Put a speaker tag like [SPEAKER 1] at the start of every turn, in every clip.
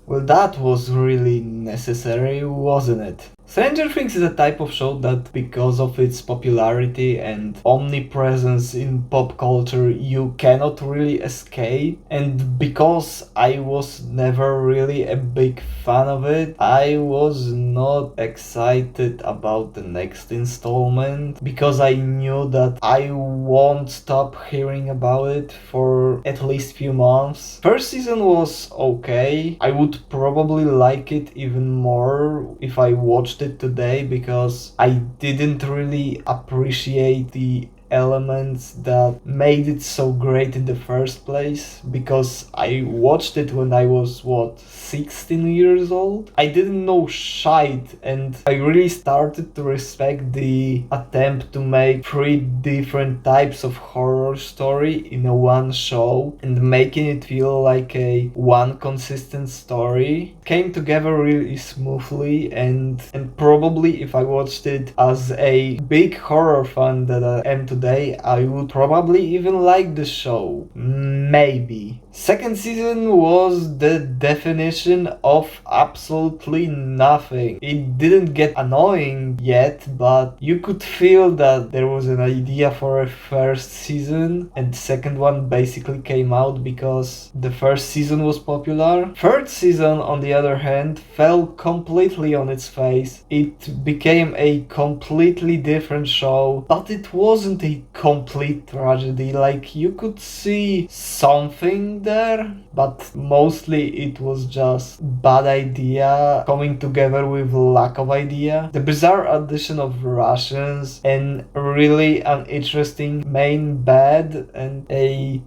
[SPEAKER 1] Well, that was really necessary, wasn't it? Stranger Things is a type of show that, because of its popularity and omnipresence in pop culture, you cannot really escape. And because I was never really a big fan of it, I was not excited about the next installment because I knew that I won't stop hearing about it for at least few months. First season was okay. I would probably like it even more if I watched it today because I didn't really appreciate the elements that made it so great in the first place because I watched it when I was 16 years old. I didn't know shite and I really started to respect the attempt to make 3 different types of horror story in a one show and making it feel like a one consistent story. Came together really smoothly and probably if I watched it as a big horror fan that I am today, I would probably even like the show. Maybe. Second season was the definition of absolutely nothing. It didn't get annoying yet, but you could feel that there was an idea for a first season and the second one basically came out because the first season was popular. Third season, on the other hand, fell completely on its face. It became a completely different show, but it wasn't a complete tragedy. Like, you could see something there, but mostly it was just bad idea coming together with lack of idea. The bizarre addition of Russians and really uninteresting main bad and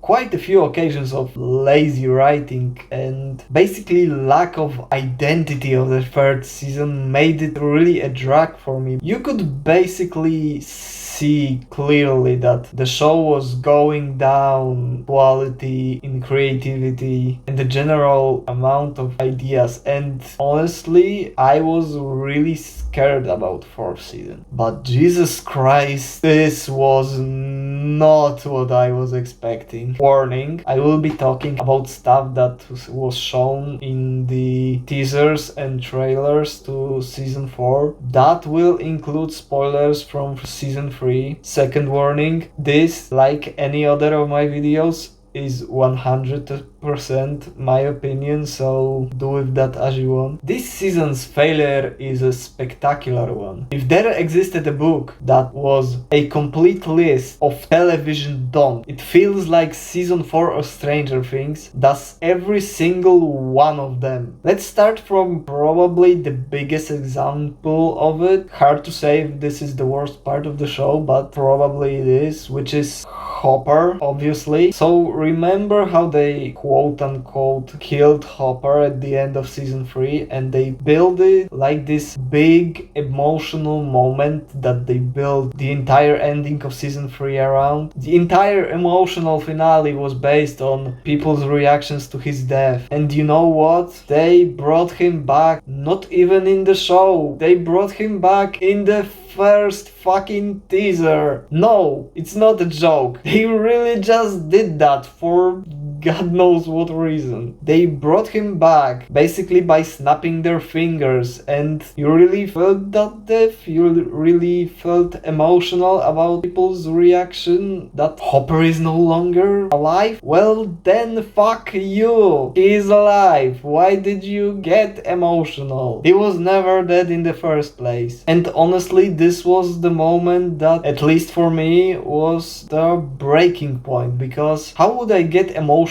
[SPEAKER 1] quite a few occasions of lazy writing and basically lack of identity of the third season made it really a drag for me. You could basically see clearly that the show was going down quality in creativity and the general amount of ideas, and honestly I was really scared about fourth season. But Jesus Christ, this was not what I was expecting. Warning, I will be talking about stuff that was shown in the teasers and trailers to season 4. That will include spoilers from season 3. Second warning, this, like any other of my videos, is 100% my opinion, so do with that as you want. This season's failure is a spectacular one. If there existed a book that was a complete list of television dump, it feels like season 4 of Stranger Things does every single one of them. Let's start from probably the biggest example of it. Hard to say if this is the worst part of the show, but probably it is, which is Hopper, obviously. So remember how they quote-unquote killed Hopper at the end of season 3 and they built it like this big emotional moment that they built the entire ending of season 3 around. The entire emotional finale was based on people's reactions to his death. And you know what? They brought him back, not even in the show. They brought him back in the first fucking teaser. No, it's not a joke. They really just did that for God knows what reason. They brought him back basically by snapping their fingers, and you really felt that death? You really felt emotional about people's reaction that Hopper is no longer alive? Well, then fuck you. He is alive. Why did you get emotional? He was never dead in the first place. And honestly, this was the moment that, at least for me, was the breaking point, because how would I get emotional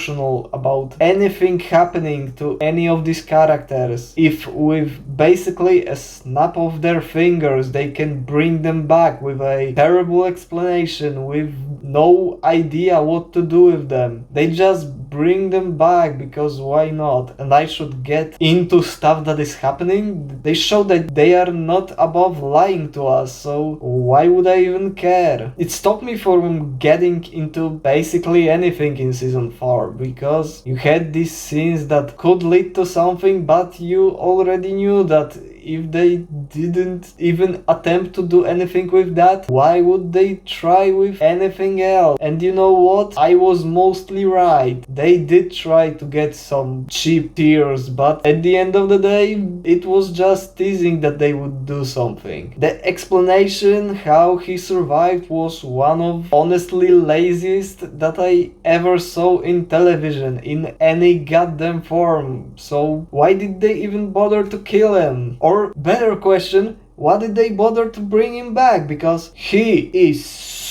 [SPEAKER 1] about anything happening to any of these characters if with basically a snap of their fingers they can bring them back with a terrible explanation, with no idea what to do with them? They just bring them back because why not? And I should get into stuff that is happening? They show that they are not above lying to us, so why would I even care? It stopped me from getting into basically anything in season 4 because you had these scenes that could lead to something, but you already knew that if they didn't even attempt to do anything with that, why would they try with anything else? And you know what? I was mostly right. They did try to get some cheap tears, but at the end of the day, it was just teasing that they would do something. The explanation how he survived was one of honestly laziest that I ever saw in television in any goddamn form. So why did they even bother to kill him? Or better question, why did they bother to bring him back? Because he is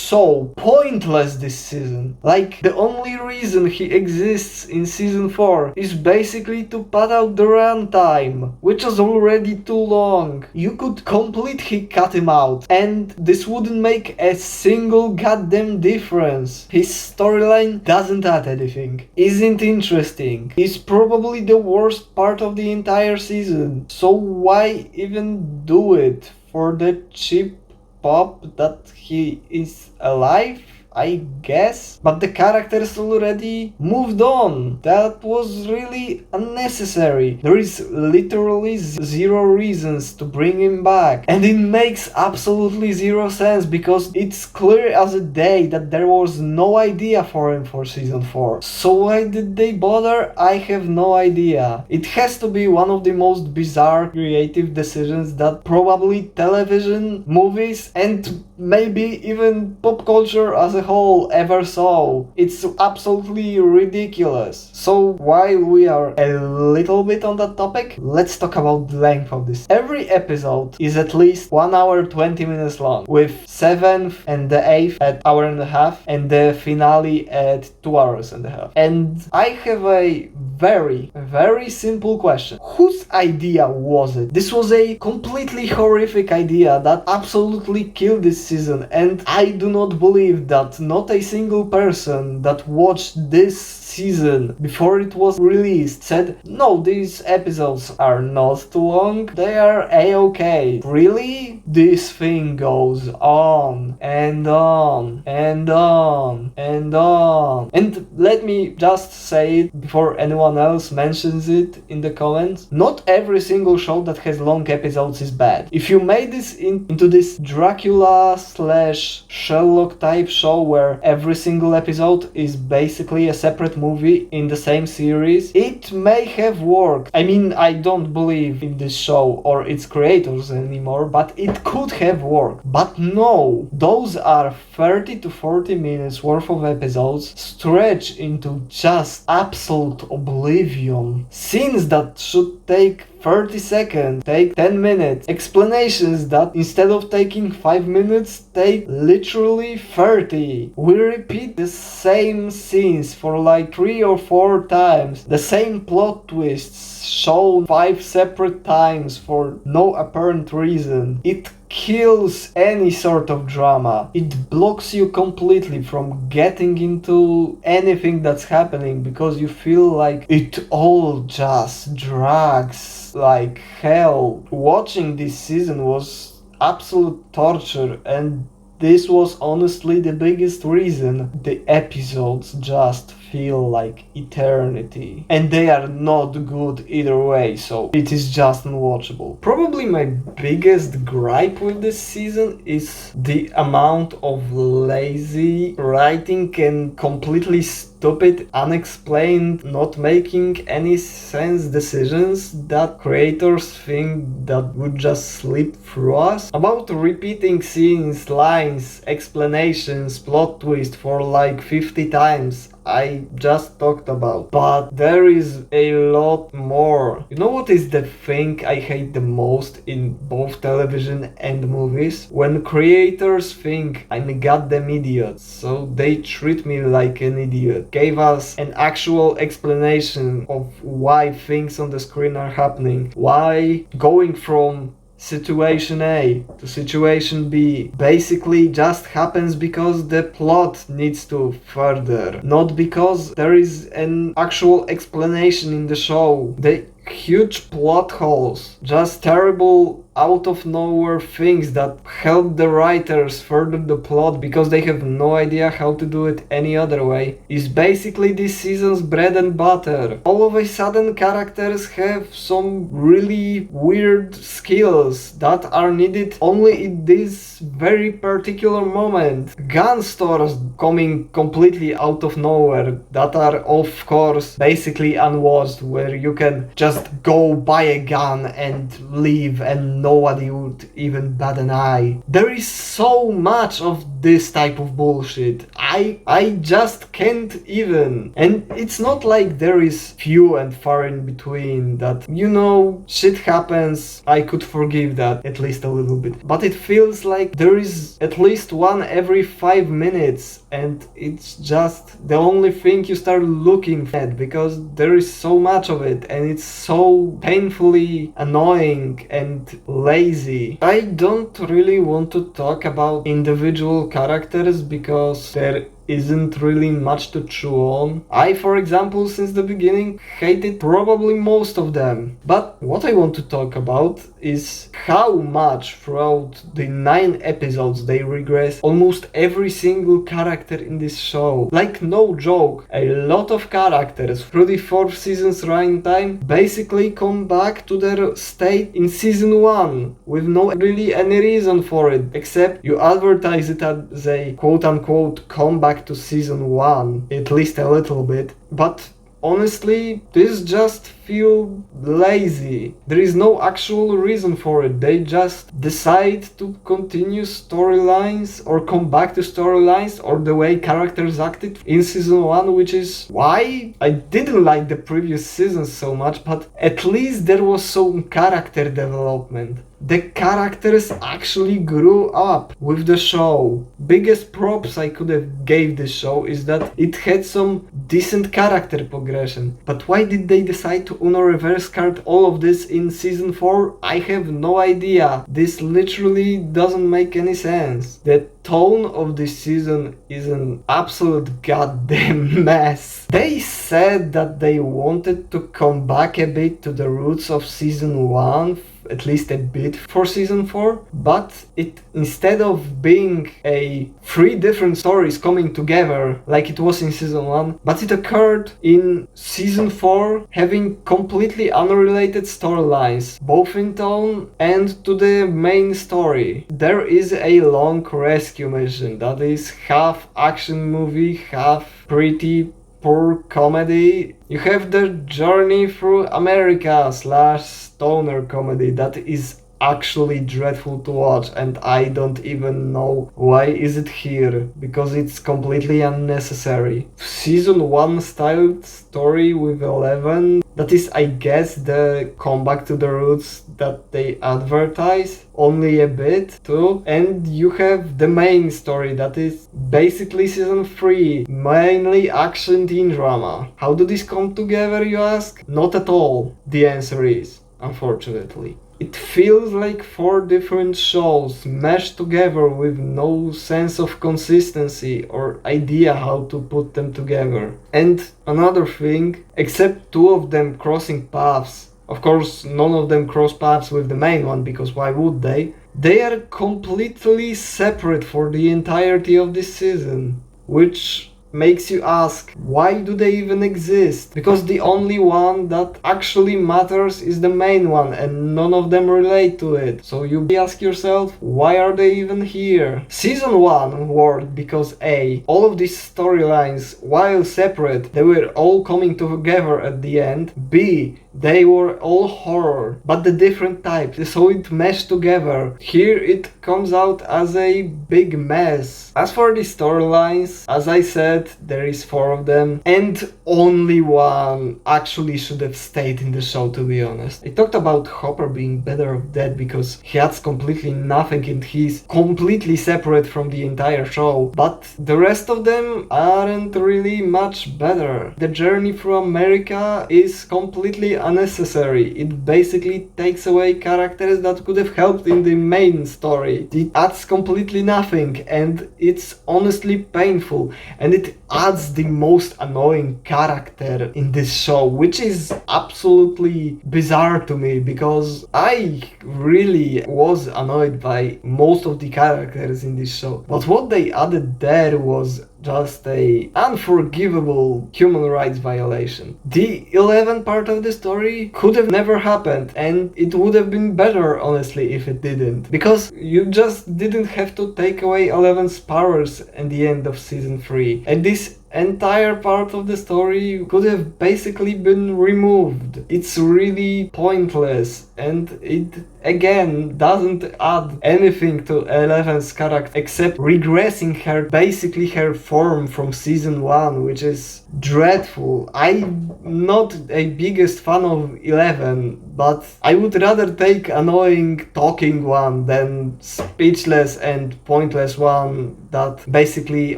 [SPEAKER 1] so pointless this season. Like, the only reason he exists in season 4 is basically to pad out the runtime, which is already too long. You could completely cut him out, and this wouldn't make a single goddamn difference. His storyline doesn't add anything, isn't interesting, is probably the worst part of the entire season. So why even do it for the cheap pop that he is alive, I guess? But the characters already moved on. That was really unnecessary. There is literally zero reasons to bring him back. And it makes absolutely zero sense because it's clear as a day that there was no idea for him for season 4. So why did they bother? I have no idea. It has to be one of the most bizarre creative decisions that probably television, movies, and maybe even pop culture as a whole ever saw. It's absolutely ridiculous. So while we are a little bit on that topic, let's talk about the length of this. Every episode is at least 1 hour 20 minutes long, with 7th and the 8th at hour and a half, and the finale at 2 hours and a half. And I have a very simple question. Whose idea was it? This was a completely horrific idea that absolutely killed this season, and I do not believe that not a single person that watched this season before it was released said, no, these episodes are not too long, they are a-okay. Really? This thing goes on and on and on and on. And let me just say it before anyone else mentions it in the comments. Not every single show that has long episodes is bad. If you made this into this Dracula / Sherlock type show where every single episode is basically a separate movie in the same series, it may have worked. I mean, I don't believe in this show or its creators anymore, but it could have worked. But no, those are 30 to 40 minutes worth of episodes stretched into just absolute oblivion. Scenes that should take 30 seconds, take 10 minutes. Explanations that instead of taking 5 minutes, take literally 30. We repeat the same scenes for like 3 or 4 times. The same plot twists shown 5 separate times for no apparent reason. It kills any sort of drama. It blocks you completely from getting into anything that's happening because you feel like it all just drags like hell. Watching this season was absolute torture, and this was honestly the biggest reason the episodes just feel like eternity. And they are not good either way, so it is just unwatchable. Probably my biggest gripe with this season is the amount of lazy writing and completely stupid, unexplained, not making any sense decisions that creators think that would just slip through us. About repeating scenes, lines, explanations, plot twist for like 50 times, I just talked about. But there is a lot more. You know what is the thing I hate the most in both television and movies? When creators think I'm a goddamn idiot, so they treat me like an idiot. Gave us an actual explanation of why things on the screen are happening. Why going from situation A to situation B basically just happens because the plot needs to further, not because there is an actual explanation in the show. The huge plot holes, just terrible out of nowhere things that help the writers further the plot because they have no idea how to do it any other way is basically this season's bread and butter. All of a sudden characters have some really weird skills that are needed only in this very particular moment. Gun stores coming completely out of nowhere that are of course basically unwatched, where you can just go buy a gun and leave and nobody would even bat an eye. There is so much of this type of bullshit. I just can't even. And it's not like there is few and far in between that, you know, shit happens, I could forgive that at least a little bit. But it feels like there is at least one every 5 minutes and it's just the only thing you start looking at because there is so much of it and it's so painfully annoying and lazy. I don't really want to talk about individual characters because there isn't really much to chew on. I, for example, since the beginning hated probably most of them. But what I want to talk about is how much throughout the 9 episodes they regress almost every single character in this show. Like, no joke, a lot of characters through the 4th season's running time basically come back to their state in season 1 with no really any reason for it, except you advertise it as a quote-unquote comeback to season 1, at least a little bit. But honestly, this just feel lazy. There is no actual reason for it. They just decide to continue storylines or come back to storylines or the way characters acted in season 1, which is why I didn't like the previous seasons so much, but at least there was some character development. The characters actually grew up with the show. Biggest props I could have gave this show is that it had some decent character progression. But why did they decide to Uno reverse card all of this in season 4? I have no idea. This literally doesn't make any sense. The tone of this season is an absolute goddamn mess. They said that they wanted to come back a bit to the roots of season 1, at least a bit for season 4, but it, instead of being a 3 different stories coming together like it was in season 1, but it occurred in season 4 having completely unrelated storylines, both in tone and to the main story. There is a long rescue mission that is half action movie, half pretty poor comedy. You have the journey through America / stoner comedy that is actually dreadful to watch, and I don't even know why is it here, because it's completely unnecessary. Season 1 styled story with Eleven, that is, I guess, the comeback to the roots that they advertise, only a bit too. And you have the main story that is basically season 3, mainly action teen drama. How do these come together, you ask? Not at all, the answer is, unfortunately. It feels like 4 different shows meshed together with no sense of consistency or idea how to put them together. And another thing, except 2 of them crossing paths, of course none of them cross paths with the main one because why would they? They are completely separate for the entirety of this season, which makes you ask, why do they even exist? Because the only one that actually matters is the main one and none of them relate to it. So you ask yourself, why are they even here? Season 1 worked because A, all of these storylines, while separate, they were all coming together at the end. B, they were all horror, but the different types, so it meshed together. Here it comes out as a big mess. As for the storylines, as I said, there is 4 of them, and only one actually should have stayed in the show, to be honest. I talked about Hopper being better off dead because he adds completely nothing and he's completely separate from the entire show, but the rest of them aren't really much better. The journey through America is completely unnecessary. It basically takes away characters that could have helped in the main story. It adds completely nothing, and it's honestly painful. And it adds the most annoying character in this show, which is absolutely bizarre to me, because I really was annoyed by most of the characters in this show. But what they added there was just a unforgivable human rights violation. The 11 part of the story could have never happened, and it would have been better, honestly, if it didn't. Because you just didn't have to take away 11's powers at the end of season 3. And this entire part of the story could have basically been removed. It's really pointless, and it again doesn't add anything to 11's character except regressing her, basically her form from season 1, which is dreadful. I'm not a biggest fan of 11, but I would rather take annoying talking one than speechless and pointless one that basically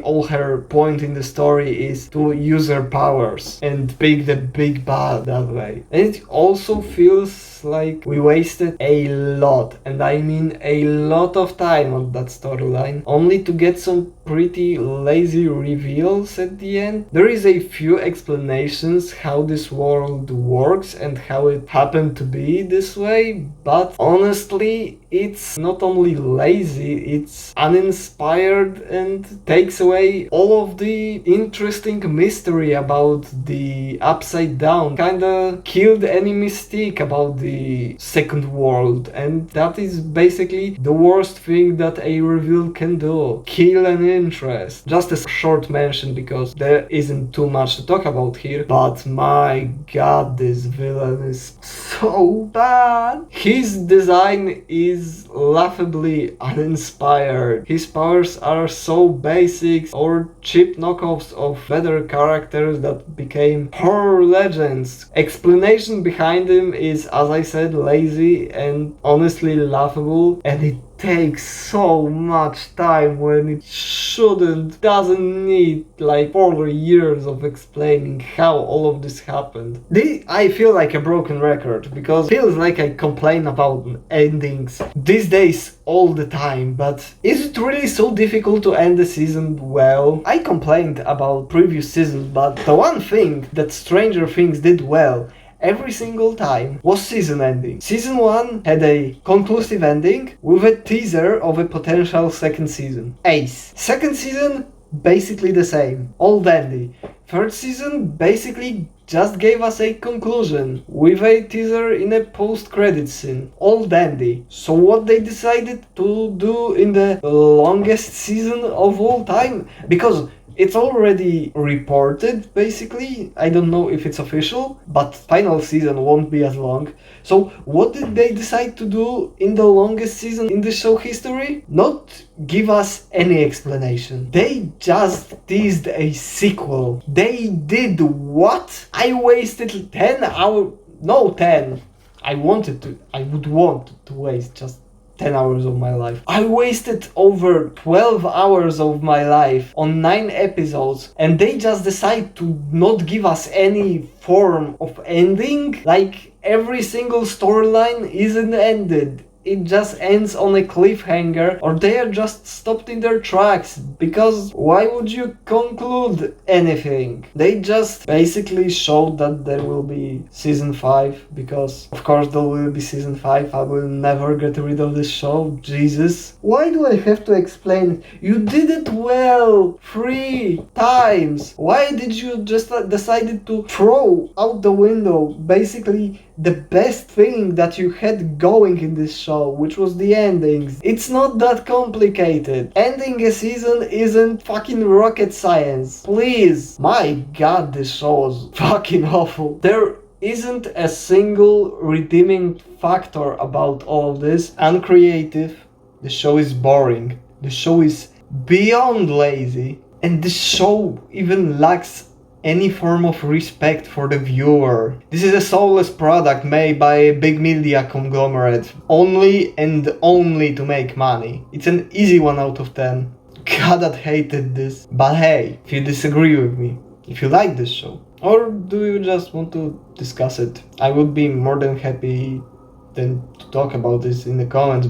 [SPEAKER 1] all her point in the story is to use her powers and pick the big bad that way. And it also feels like we wasted a lot, and I mean a lot of time on that storyline, only to get some pretty lazy reveals at the end. There is a few explanations how this world works and how it happened to be this way, but honestly it's not only lazy, it's uninspired and takes away all of the interesting mystery about the Upside Down, kinda killed any mystique about the second world, and that is basically the worst thing that a reveal can do, kill an interest. Just a short mention because there isn't too much to talk about here, but my god, this villain is so bad. His design is laughably uninspired. His powers are so basic or cheap knockoffs of better characters that became horror legends. Explanation behind him is, as I said, lazy and honestly laughable, and it takes so much time when it shouldn't. Doesn't need like 4 years of explaining how all of this happened. I feel like a broken record because it feels like I complain about endings these days all the time, but is it really so difficult to end the season well? I complained about previous seasons, but the one thing that Stranger Things did well every single time was season ending. Season 1 had a conclusive ending with a teaser of a potential second season. Ace. Second season, basically the same. All dandy. Third season basically just gave us a conclusion with a teaser in a post-credit scene. All dandy. So what they decided to do in the longest season of all time? Because it's already reported, basically. I don't know if it's official, but final season won't be as long. So what did they decide to do in the longest season in the show history? Not give us any explanation. They just teased a sequel. They did what? I wasted 10 hours... No, 10. I would want to waste just 10 hours of my life. I wasted over 12 hours of my life on 9 episodes, and they just decide to not give us any form of ending. Like, every single storyline isn't ended. It just ends on a cliffhanger, or they are just stopped in their tracks, because why would you conclude anything? They just basically showed that there will be season 5, because of course there will be season 5. I will never get rid of this show. Jesus. Why do I have to explain it? You did it well 3 times. Why did you just decided to throw out the window basically the best thing that you had going in this show, which was the endings? It's not that complicated. Ending a season isn't fucking rocket science. Please. My god, this show was fucking awful. There isn't a single redeeming factor about all of this. Uncreative. The show is boring. The show is beyond lazy. And the show even lacks any form of respect for the viewer. This is a soulless product made by a big media conglomerate, only and only to make money. It's an easy 1 out of 10. God, I hated this. But hey, if you disagree with me, if you like this show, Or do you just want to discuss it? I would be more than happy than to talk about this in the comments